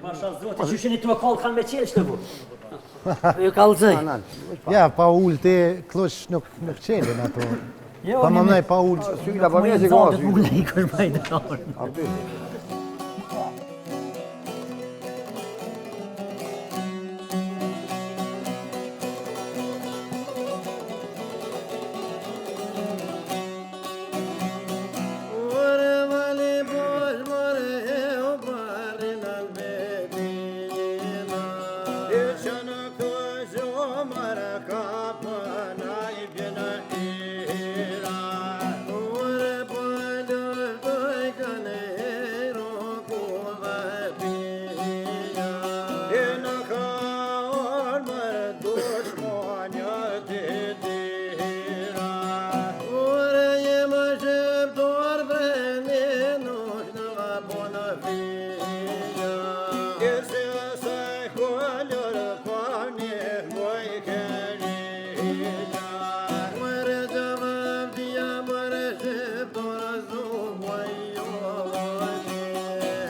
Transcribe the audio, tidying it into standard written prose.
Pasha zote, që shini të më kallë kanë me qelë shtë bu. Ju kallëzëj. Ja, pa ullë ti, klosh nuk qelin ato. Pa më mënej pa ullë. Syla pa mjë që ka syla. Më i kërbaj të orë. Why?